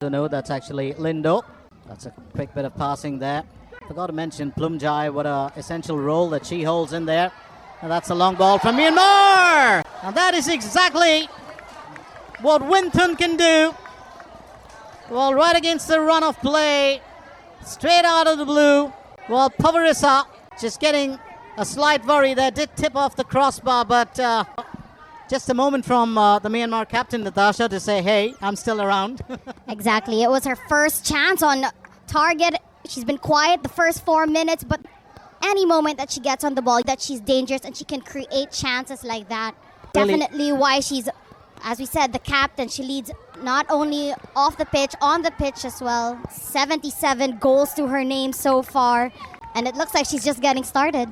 No, that's actually Lindo. That's a quick bit of passing there. Forgot to mention Plumjai, what a essential role that she holds in there. And that's a long ball from Myanmar. And that is exactly what Winton can do. Well, right against the run of play, straight out of the blue. Well, Pavarisa just getting a slight worry there, did tip off the crossbar, but just a moment from the Myanmar captain, Natasha, to say, hey, I'm still around. Exactly. It was her first chance on target. She's been quiet the first 4 minutes, but any moment that she gets on the ball, that she's dangerous and she can create chances like that. Really? Definitely why she's, as we said, the captain. She leads not only off the pitch, on the pitch as well. 77 goals to her name so far, and it looks like she's just getting started.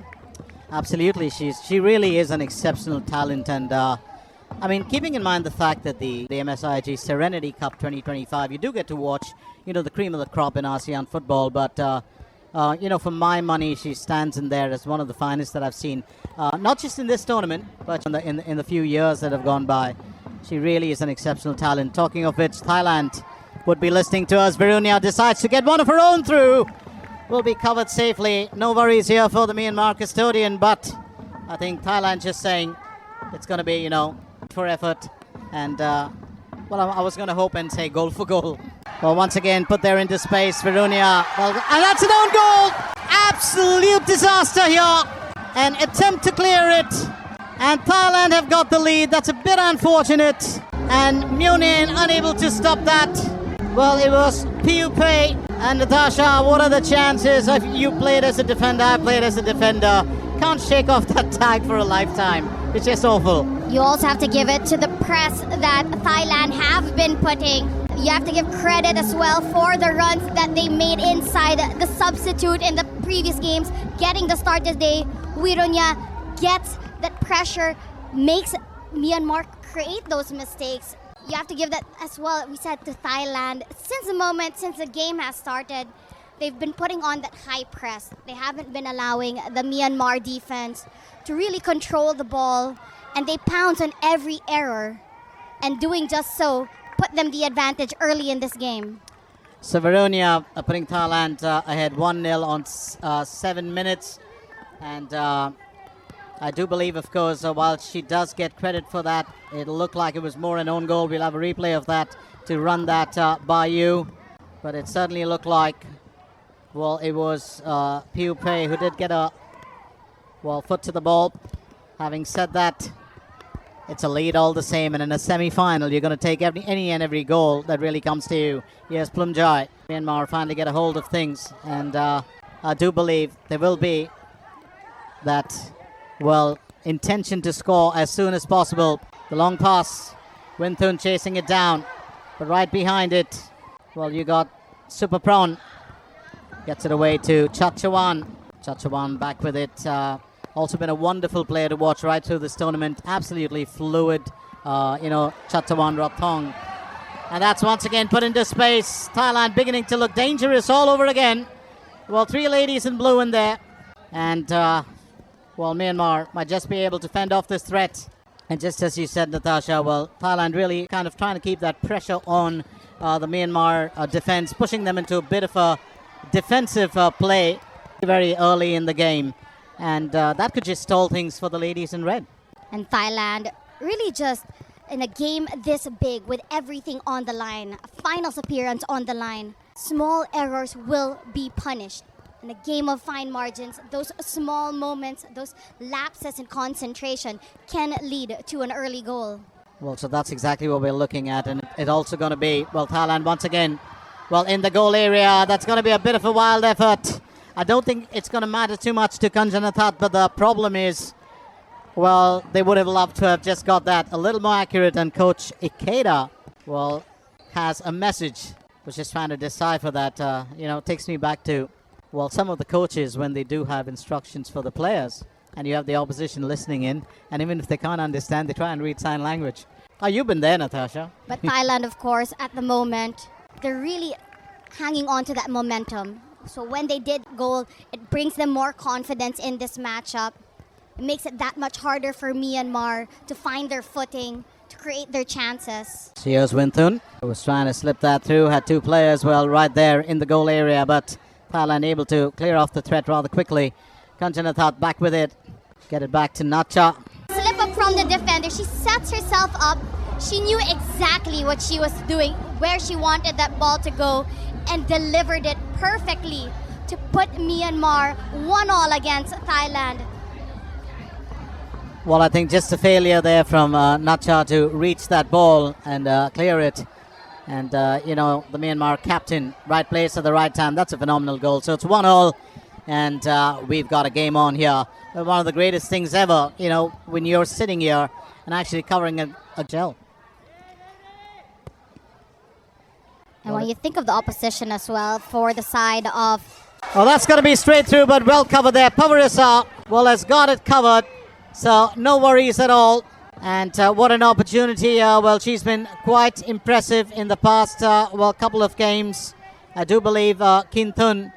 Absolutely, she really is an exceptional talent, and I mean, keeping in mind the fact that the MSIG Serenity Cup 2025, you do get to watch, the cream of the crop in ASEAN football, but for my money, she stands in there as one of the finest that I've seen, not just in this tournament, but in the few years that have gone by. She really is an exceptional talent. Talking of which, Thailand would be listening to us. Virunia decides to get one of her own through. Will be covered safely. No worries here for the Myanmar custodian, but I think Thailand just saying it's going to be, for effort. And, I was going to hope and say goal for goal. Well, once again, put there into space, Virunia. Well, and that's an own goal! Absolute disaster here. An attempt to clear it. And Thailand have got the lead. That's a bit unfortunate. And Myonin unable to stop that. Well, it was Piupe and Natasha. What are the chances? If you played as a defender, I played as a defender. Can't shake off that tag for a lifetime. It's just awful. You also have to give it to the press that Thailand have been putting. You have to give credit as well for the runs that they made inside the substitute in the previous games. Getting the start this day, Virunia gets that pressure, makes Myanmar create those mistakes. You have to give that as well, we said, to Thailand. Since the game has started, they've been putting on that high press. They haven't been allowing the Myanmar defense to really control the ball, and they pounce on every error, and doing just so put them the advantage early in this game. So Virunia putting Thailand ahead 1-0 on 7 minutes, and I do believe, of course, while she does get credit for that, it'll look like it was more an own goal. We'll have a replay of that to run that by you. But it certainly looked like, well, it was Piupe who did get a, foot to the ball. Having said that, it's a lead all the same. And in a semi-final, you're going to take any and every goal that really comes to you. Yes, Plumjai. Myanmar finally get a hold of things. And I do believe there will be that intention to score as soon as possible. The long pass, Winthun chasing it down, but right behind it, you got Super Prawn. Gets it away to Chachawan. Chachawan back with it. Also been a wonderful player to watch right through this tournament. Absolutely fluid, Chachawan Rathong. And that's once again put into space. Thailand beginning to look dangerous all over again. Three ladies in blue in there. And Myanmar might just be able to fend off this threat. And just as you said, Natasha, Thailand really kind of trying to keep that pressure on the Myanmar defense, pushing them into a bit of a defensive play very early in the game. And that could just stall things for the ladies in red. And Thailand really just, in a game this big, with everything on the line, a finals appearance on the line, small errors will be punished. In a game of fine margins, those small moments, those lapses in concentration can lead to an early goal. So that's exactly what we're looking at. And it's also going to be, Thailand once again, in the goal area. That's going to be a bit of a wild effort. I don't think it's going to matter too much to Kanjanathat, but the problem is, they would have loved to have just got that a little more accurate. And Coach Ikeda, has a message. Was just trying to decipher that. Takes me back to, some of the coaches, when they do have instructions for the players, and you have the opposition listening in, and even if they can't understand, they try and read sign language. Oh, you've been there, Natasha. But Thailand, of course, at the moment, they're really hanging on to that momentum. So when they did goal, it brings them more confidence in this matchup. It makes it that much harder for Myanmar to find their footing, to create their chances. Here's Winthun, who was trying to slip that through, had two players, well, right there in the goal area, but Thailand able to clear off the threat rather quickly. Kanchanathat back with it, get it back to Nacha. Slip up from the defender, she sets herself up. She knew exactly what she was doing, where she wanted that ball to go, and delivered it perfectly to put Myanmar 1-1 against Thailand. Well, I think just a failure there from Nacha to reach that ball and clear it. And, the Myanmar captain, right place at the right time. That's a phenomenal goal. So it's 1-1, and we've got a game on here. One of the greatest things ever, when you're sitting here and actually covering a gel. And when you think of the opposition as well, for the side of... Oh, that's going to be straight through, but well covered there. Pavarisa, has got it covered. So no worries at all. And what an opportunity. She's been quite impressive in the past, couple of games. I do believe Kin Thun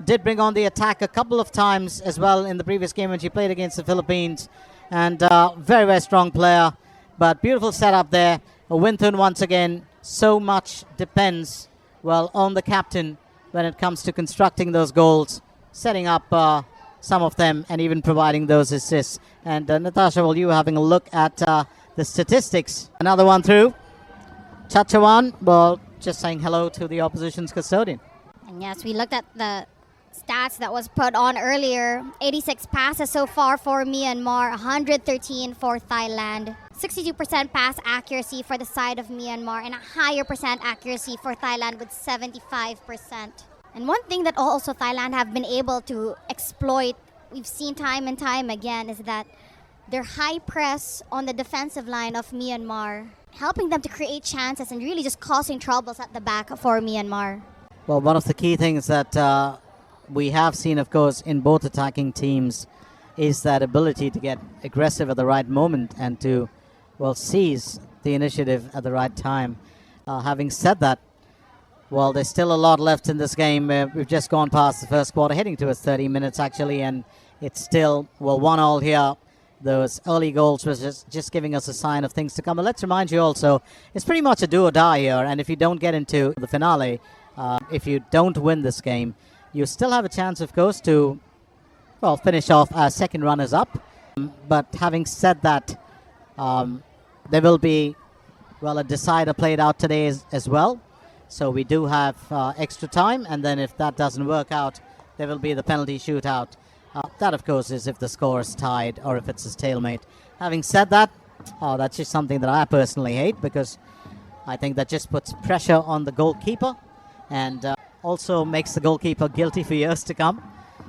did bring on the attack a couple of times as well in the previous game when she played against the Philippines. And very, very strong player. But beautiful setup there. Winthun once again. So much depends, on the captain when it comes to constructing those goals, setting up some of them, and even providing those assists. And Natasha, you having a look at the statistics. Another one through. Chachawan, just saying hello to the opposition's custodian. And yes, we looked at the stats that was put on earlier. 86 passes so far for Myanmar, 113 for Thailand. 62% pass accuracy for the side of Myanmar, and a higher percent accuracy for Thailand with 75%. And one thing that also Thailand have been able to exploit, we've seen time and time again, is that their high press on the defensive line of Myanmar, helping them to create chances and really just causing troubles at the back for Myanmar. Well, one of the key things that we have seen, of course, in both attacking teams is that ability to get aggressive at the right moment and to, seize the initiative at the right time. Having said that, there's still a lot left in this game. We've just gone past the first quarter, heading towards 30 minutes actually, and it's still, 1-1 here. Those early goals was just giving us a sign of things to come. But let's remind you also, it's pretty much a do or die here, and if you don't get into the finale, if you don't win this game, you still have a chance, of course, to, finish off as second runners-up. But having said that, there will be, a decider played out today as well. So we do have extra time, and then if that doesn't work out, there will be the penalty shootout. That, of course, is if the score is tied or if it's a stalemate. Having said that, that's just something that I personally hate, because I think that just puts pressure on the goalkeeper and also makes the goalkeeper guilty for years to come.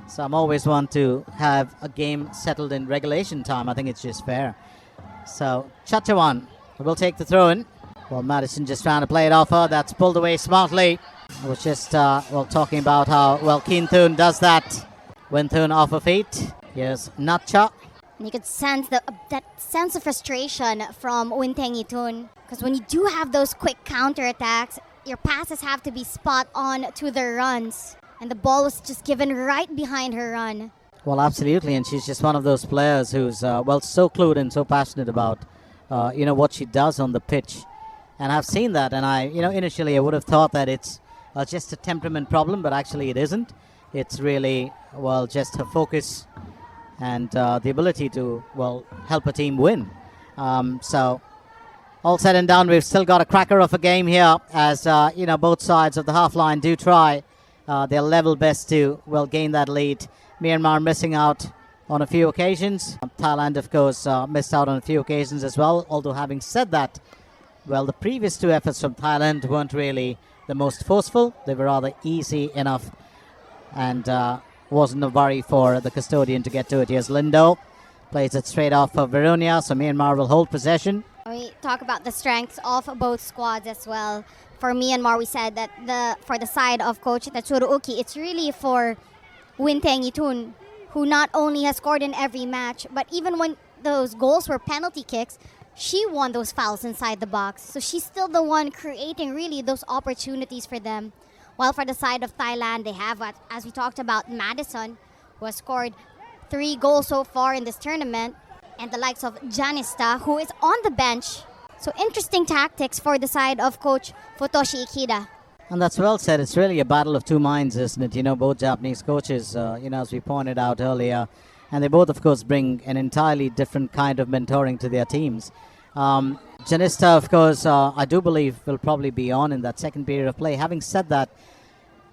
So I'm always one to have a game settled in regulation time. I think it's just fair. So Chachawan will take the throw-in. Madison just trying to play it off her. That's pulled away smartly. I was just talking about how Kin Thun does that. Winthun off her feet. Here's Natcha. And you could sense that sense of frustration from Wintengitun, because when you do have those quick counterattacks, your passes have to be spot on to their runs, and the ball was just given right behind her run. Well, absolutely, and she's just one of those players who's so clued and so passionate about what she does on the pitch. And I've seen that, and initially I would have thought that it's just a temperament problem, but actually it isn't. It's really, just her focus and the ability to, help a team win. So, all said and done, we've still got a cracker of a game here as, both sides of the half line do try their level best to, gain that lead. Myanmar missing out on a few occasions. Thailand, of course, missed out on a few occasions as well, although having said that, the previous two efforts from Thailand weren't really the most forceful. They were rather easy enough, and wasn't a worry for the custodian to get to it. Here's Lindo, plays it straight off for Veronia, so Myanmar will hold possession. We talk about the strengths of both squads as well. For Myanmar, we said that for the side of Coach Tatsuro Uki, it's really for Wintengitun, who not only has scored in every match, but even when those goals were penalty kicks, she won those fouls inside the box. So she's still the one creating really those opportunities for them. While for the side of Thailand, they have, as we talked about, Madison, who has scored 3 goals so far in this tournament, and the likes of Janista, who is on the bench, So interesting tactics for the side of coach Futoshi Ikeda. And that's well said. It's really a battle of two minds, isn't it? You know, both Japanese coaches, as we pointed out earlier, and they both, of course, bring an entirely different kind of mentoring to their teams. Janista, of course, I do believe will probably be on in that second period of play. Having said that,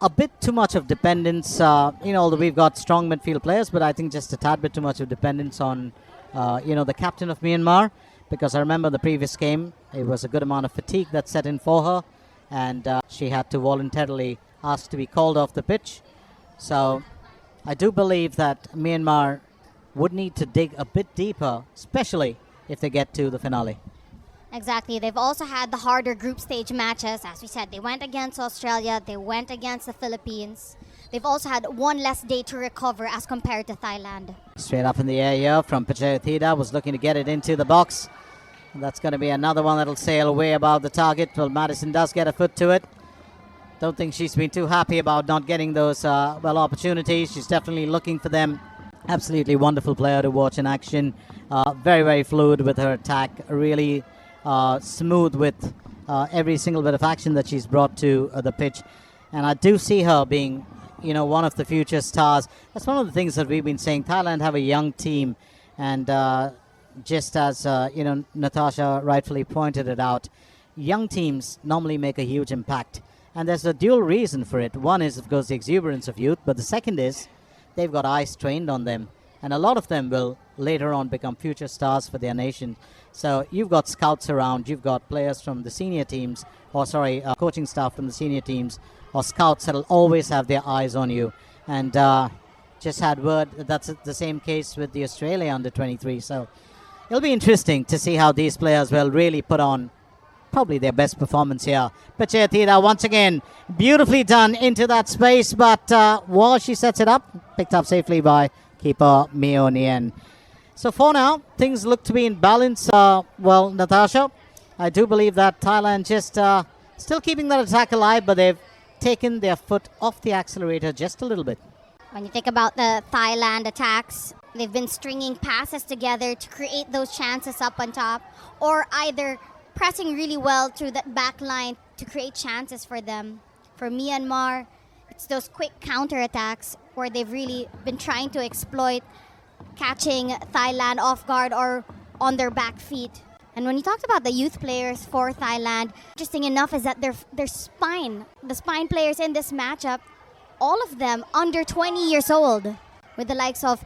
a bit too much of dependence, although we've got strong midfield players, but I think just a tad bit too much of dependence on, the captain of Myanmar, because I remember the previous game, it was a good amount of fatigue that set in for her, and she had to voluntarily ask to be called off the pitch. So I do believe that Myanmar would need to dig a bit deeper, especially if they get to the finale. Exactly. They've also had the harder group stage matches. As we said, they went against Australia, they went against the Philippines. They've also had one less day to recover as compared to Thailand. Straight up in the air here from Pichayatida, was looking to get it into the box. And that's going to be another one that'll sail away above the target. Well, Madison does get a foot to it. Don't think she's been too happy about not getting those opportunities. She's definitely looking for them. Absolutely wonderful player to watch in action. Very, very fluid with her attack. Really smooth with every single bit of action that she's brought to the pitch. And I do see her being, one of the future stars. That's one of the things that we've been saying. Thailand have a young team. And just as, Natasha rightfully pointed it out, young teams normally make a huge impact. And there's a dual reason for it. One is, of course, the exuberance of youth. But the second is they've got eyes trained on them. And a lot of them will later on become future stars for their nation. So you've got scouts around. You've got players from the senior teams, coaching staff from the senior teams, or scouts that'll always have their eyes on you. And just had word that that's the same case with the Australia under-23. So it'll be interesting to see how these players will really put on probably their best performance here. Pichayatida once again beautifully done into that space, but while she sets it up, picked up safely by keeper Mio Nien. So for now, things look to be in balance. Natasha, I do believe that Thailand just still keeping that attack alive, but they've taken their foot off the accelerator just a little bit. When you think about the Thailand attacks, they've been stringing passes together to create those chances up on top, or either pressing really well through that back line to create chances for them. For Myanmar, it's those quick counterattacks where they've really been trying to exploit catching Thailand off guard or on their back feet. And when you talked about the youth players for Thailand, interesting enough is that their spine, the spine players in this matchup, all of them under 20 years old, with the likes of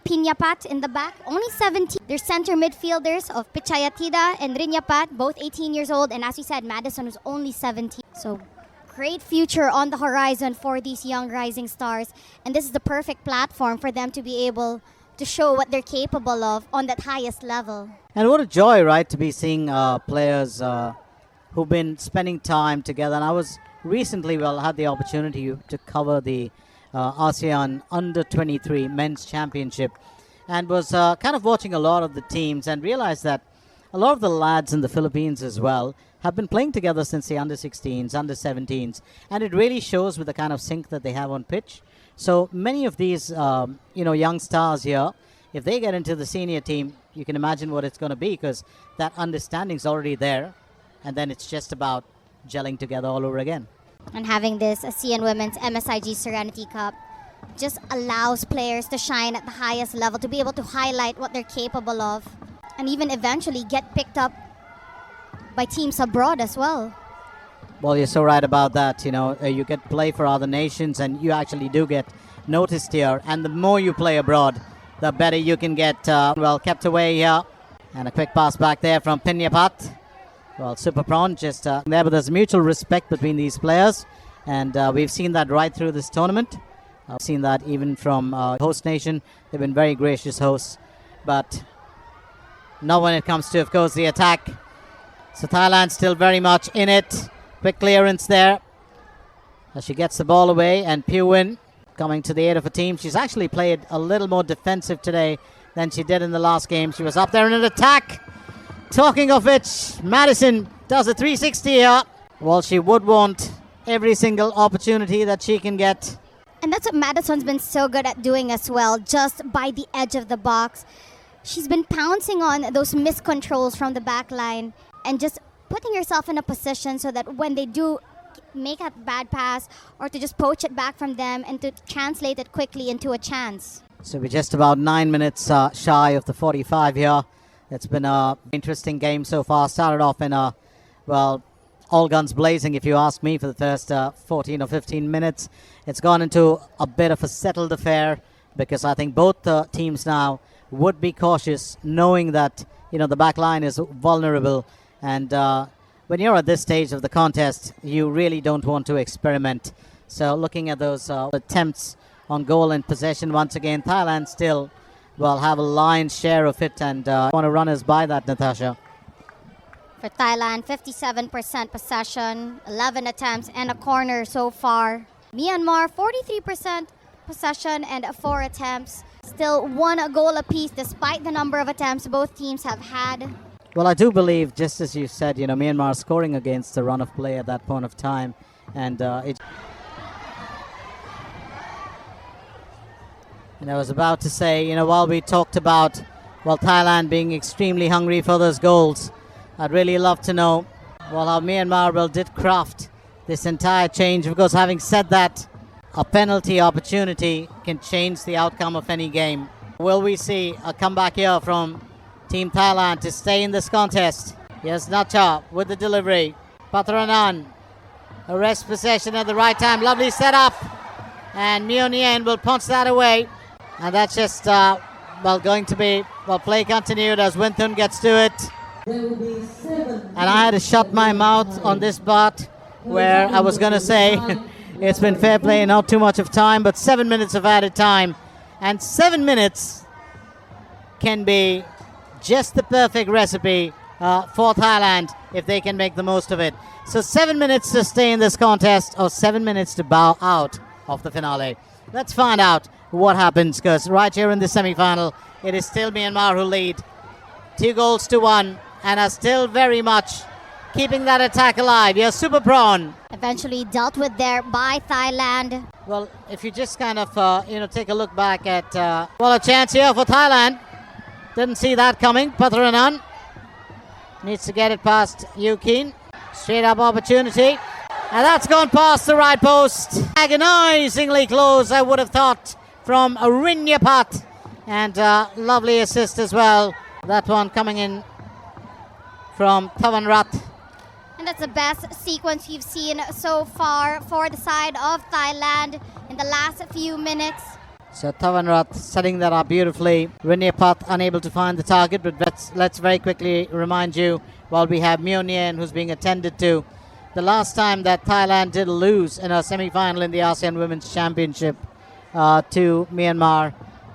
Pinyapat in the back, only 17. They're center midfielders of Pichayatida and Rinyapat, both 18 years old. And as you said, Madison was only 17. So great future on the horizon for these young rising stars. And this is the perfect platform for them to be able to show what they're capable of on that highest level. And what a joy, right, to be seeing players who've been spending time together. And I was recently, had the opportunity to cover the ASEAN Under-23 Men's Championship, and was kind of watching a lot of the teams and realized that a lot of the lads in the Philippines as well have been playing together since the Under-16s, Under-17s, and it really shows with the kind of sync that they have on pitch. So many of these, young stars here, if they get into the senior team, you can imagine what it's going to be, because that understanding's already there, and then it's just about gelling together all over again. And having this ASEAN Women's MSIG Serenity Cup just allows players to shine at the highest level, to be able to highlight what they're capable of, and even eventually get picked up by teams abroad as well. Well, you're so right about that. You get play for other nations, and you actually do get noticed here. And the more you play abroad, the better you can get kept away here. And a quick pass back there from Pinyapat. Well, Super Prawn just there, but there's mutual respect between these players, and we've seen that right through this tournament. I've seen that even from host nation. They've been very gracious hosts, but not when it comes to, of course, the attack. So Thailand still very much in it. Quick clearance there as she gets the ball away, and Pewin coming to the aid of a team. She's actually played a little more defensive today than she did in the last game. She was up there in an attack. Talking of which, Madison does a 360 here. Well, she would want every single opportunity that she can get. And that's what Madison's been so good at doing as well, just by the edge of the box. She's been pouncing on those miscontrols from the back line and just putting yourself in a position so that when they do make a bad pass, or to just poach it back from them and to translate it quickly into a chance. So we're just about 9 minutes shy of the 45 here. It's been an interesting game so far. Started off in a, well, all guns blazing, if you ask me, for the first 14 or 15 minutes. It's gone into a bit of a settled affair, because I think both teams now would be cautious, knowing that, you know, the back line is vulnerable. And when you're at this stage of the contest, you really don't want to experiment. So looking at those attempts on goal and possession, once again, Thailand still will have a lion's share of it, and want to run us by that, Natasha. For Thailand, 57% possession, 11 attempts and a corner so far. Myanmar, 43% possession and 4 attempts. Still 1 goal apiece despite the number of attempts both teams have had. Well, I do believe, just as you said, you know, Myanmar scoring against the run of play at that point of time, and And I was about to say, you know, while we talked about, well, Thailand being extremely hungry for those goals, I'd really love to know, well, how Myanmar did craft this entire change. Because having said that, a penalty opportunity can change the outcome of any game. Will we see a comeback here from Team Thailand to stay in this contest? Here's Nacha with the delivery. Patharanan arrests possession at the right time. Lovely setup. And Myeon will punch that away. And that's just, well, going to be, well, play continued as Winthun gets to it. And I had to shut my mouth on this part where I was going to say it's been fair play, not too much of time, but 7 minutes of added time. And 7 minutes can be just the perfect recipe for Thailand if they can make the most of it. So 7 minutes to stay in this contest, or 7 minutes to bow out of the finale. Let's find out what happens, because right here in the semi-final, it is still Myanmar who lead 2-1 and are still very much keeping that attack alive. Yes, Super Prawn. Eventually dealt with there by Thailand. Well, if you just kind of, you know, take a look back at, well, a chance here for Thailand. Didn't see that coming. Patharanan needs to get it past Yukin. Straight up opportunity. And that's gone past the right post. Agonizingly close, I would have thought, from Rinyapat. And lovely assist as well. That one coming in from Tavanrat. And that's the best sequence you've seen so far for the side of Thailand in the last few minutes. So Tavanrat setting that up beautifully. Rinyapat unable to find the target, but let's very quickly remind you, while we have Myeon who's being attended to, the last time that Thailand did lose in a semi-final in the ASEAN Women's Championship to Myanmar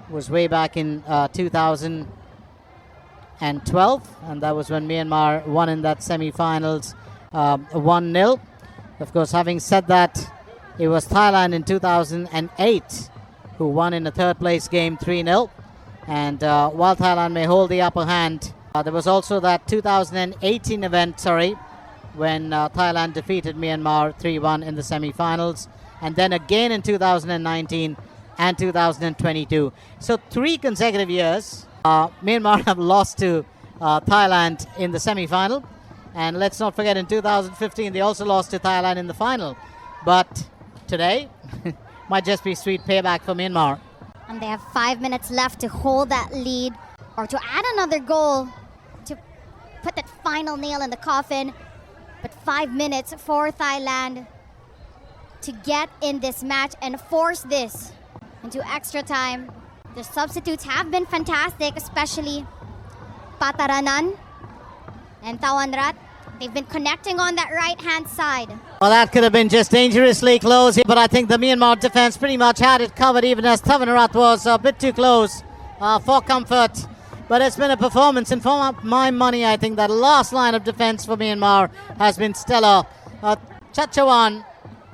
was way back in 2012, and that was when Myanmar won in that semi-finals 1-0. Of course, having said that, it was Thailand in 2008 who won in a third place game 3-0. And while Thailand may hold the upper hand, there was also that 2018 event, when Thailand defeated Myanmar 3-1 in the semi-finals, and then again in 2019 and 2022. So 3 consecutive years, Myanmar have lost to Thailand in the semi-final. And let's not forget, in 2015, they also lost to Thailand in the final. But today might just be sweet payback for Myanmar. And they have 5 minutes left to hold that lead, or to add another goal to put that final nail in the coffin. But 5 minutes for Thailand to get in this match and force this into extra time. The substitutes have been fantastic, especially Patharanan and Tawanrat. They've been connecting on that right-hand side. Well, that could have been just dangerously close here, but I think the Myanmar defense pretty much had it covered, even as Tawanrat was a bit too close for comfort. But it's been a performance, and for my money, I think that last line of defense for Myanmar has been stellar. Chachawan,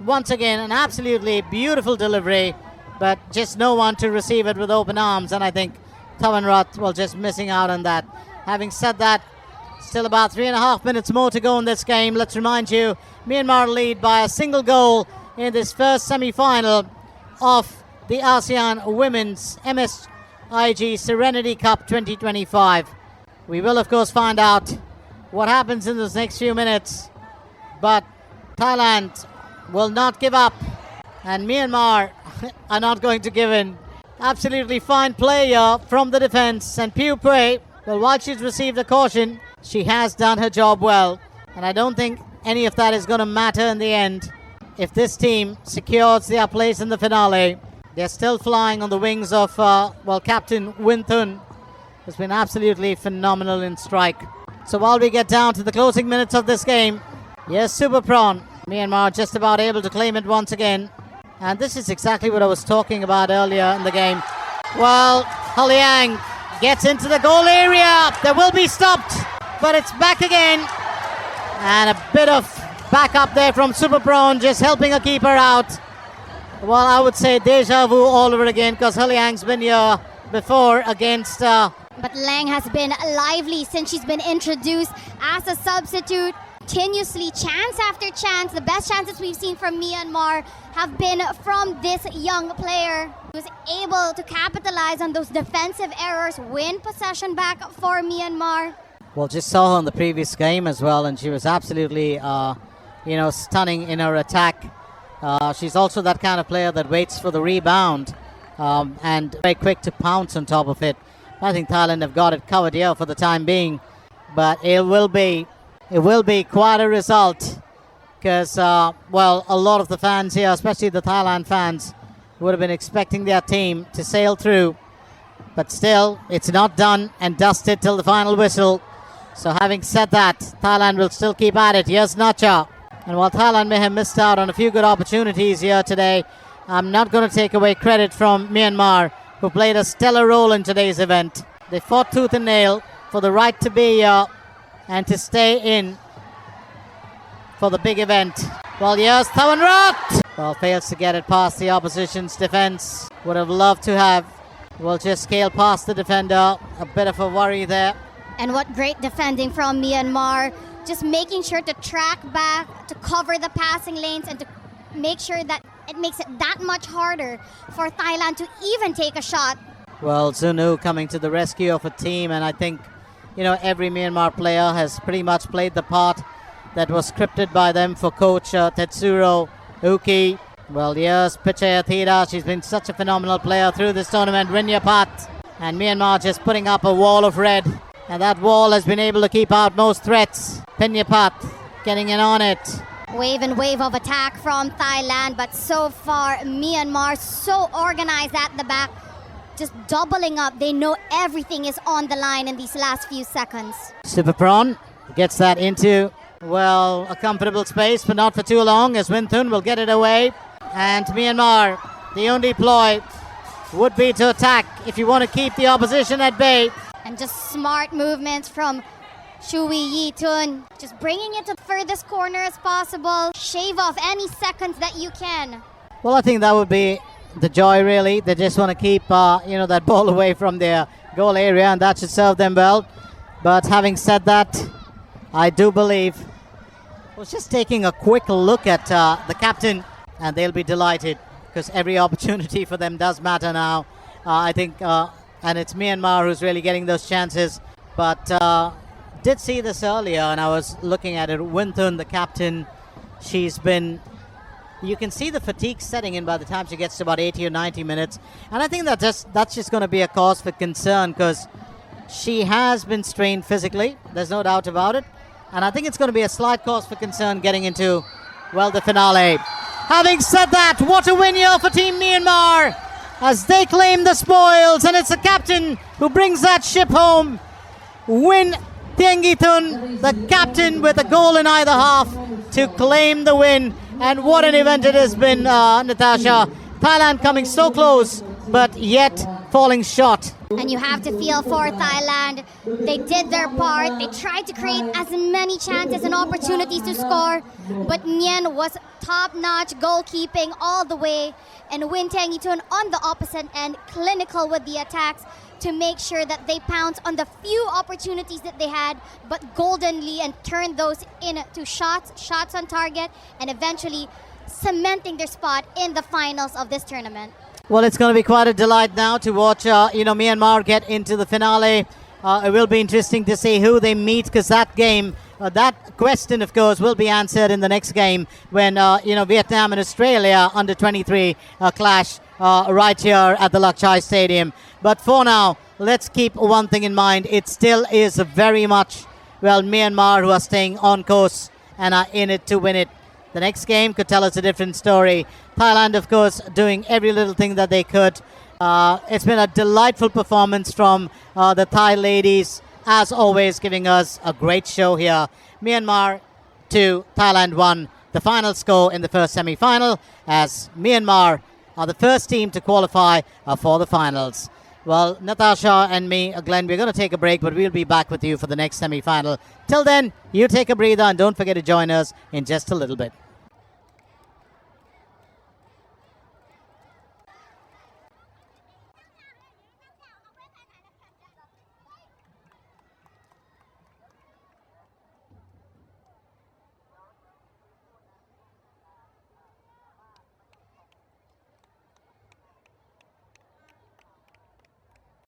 once again, an absolutely beautiful delivery, but just no one to receive it with open arms, and I think Tawanrat was just missing out on that. Having said that, still about 3.5 minutes more to go in this game. Let's remind you, Myanmar lead by a single goal in this first semi-final of the ASEAN Women's MSIG Serenity Cup 2025. We will, of course, find out what happens in those next few minutes. But Thailand will not give up, and Myanmar are not going to give in. Absolutely fine play here from the defense, and Piu Pui, well, while she's received a caution, she has done her job well, and I don't think any of that is going to matter in the end. If this team secures their place in the finale, they're still flying on the wings of, Captain Win Thun, who's been absolutely phenomenal in strike. So while we get down to the closing minutes of this game, yes, Super Prawn, Myanmar just about able to claim it once again. And this is exactly what I was talking about earlier in the game. Well, Holiang gets into the goal area. There will be stopped, but it's back again. And a bit of backup there from Super Prawn, just helping a keeper out. Well, I would say deja vu all over again, because Holiang's been here before against... But Lang has been lively since she's been introduced as a substitute. Continuously, chance after chance, the best chances we've seen from Myanmar have been from this young player who was able to capitalize on those defensive errors, win possession back for Myanmar. Well, just saw her in the previous game as well, and she was absolutely, stunning in her attack. She's also that kind of player that waits for the rebound and very quick to pounce on top of it. I think Thailand have got it covered here for the time being, but it will be quite a result, because, a lot of the fans here, especially the Thailand fans, would have been expecting their team to sail through. But still, it's not done and dusted till the final whistle. So having said that, Thailand will still keep at it. Here's Nacha. And while Thailand may have missed out on a few good opportunities here today, I'm not going to take away credit from Myanmar, who played a stellar role in today's event. They fought tooth and nail for the right to be here and to stay in for the big event. Well, yes, Thawanrat! Well, fails to get it past the opposition's defense. Would have loved to have. Will just scale past the defender. A bit of a worry there. And what great defending from Myanmar. Just making sure to track back, to cover the passing lanes, and to make sure that it makes it that much harder for Thailand to even take a shot. Well, Zunu coming to the rescue of a team, and I think every Myanmar player has pretty much played the part that was scripted by them for coach Tetsuro Uki. Well, yes, Pichaya Thida, she's been such a phenomenal player through this tournament. Rinyapat, and Myanmar just putting up a wall of red, and that wall has been able to keep out most threats. Pinyapat getting in on it. Wave and wave of attack from Thailand, but so far Myanmar so organized at the back, just doubling up. They know everything is on the line in these last few seconds. Super Prawn gets that into, a comfortable space, but not for too long, as Win Thun will get it away. And Myanmar, the only ploy would be to attack if you want to keep the opposition at bay. And just smart movements from Shui Yi Tun, just bringing it to the furthest corner as possible. Shave off any seconds that you can. Well, I think that would be the joy, really. They just want to keep, that ball away from their goal area, and that should serve them well. But having said that, I do believe... I was just taking a quick look at the captain, and they'll be delighted, because every opportunity for them does matter now. I think, and it's Myanmar who's really getting those chances. But did see this earlier, and I was looking at it. Win Thun, the captain, she's been... You can see the fatigue setting in by the time she gets to about 80 or 90 minutes. And I think that's just going to be a cause for concern, because she has been strained physically. There's no doubt about it. And I think it's going to be a slight cause for concern getting into, the finale. Having said that, what a win here for Team Myanmar as they claim the spoils. And it's the captain who brings that ship home. Win Thun, the captain, with a goal in either half to claim the win. And what an event it has been, Natasha. Thailand coming so close, but yet falling short. And you have to feel for Thailand. They did their part. They tried to create as many chances and opportunities to score. But Nguyen was top-notch goalkeeping all the way. And Win Tun on the opposite end, clinical with the attacks to make sure that they pounce on the few opportunities that they had, but goldenly, and turned those into shots on target, and eventually cementing their spot in the finals of this tournament. Well, it's going to be quite a delight now to watch, Myanmar get into the finale. It will be interesting to see who they meet, because that game that question, of course, will be answered in the next game when Vietnam and Australia under 23 clash right here at the Lakchai Stadium. But for now, let's keep one thing in mind. It still is very much, Myanmar who are staying on course and are in it to win it. The next game could tell us a different story. Thailand, of course, doing every little thing that they could. It's been a delightful performance from the Thai ladies, as always, giving us a great show here. Myanmar 2, Thailand 1. The final score in the first semi-final, as Myanmar are the first team to qualify for the finals. Well, Natasha and me, Glenn, we're going to take a break, but we'll be back with you for the next semi-final. Till then, you take a breather and don't forget to join us in just a little bit.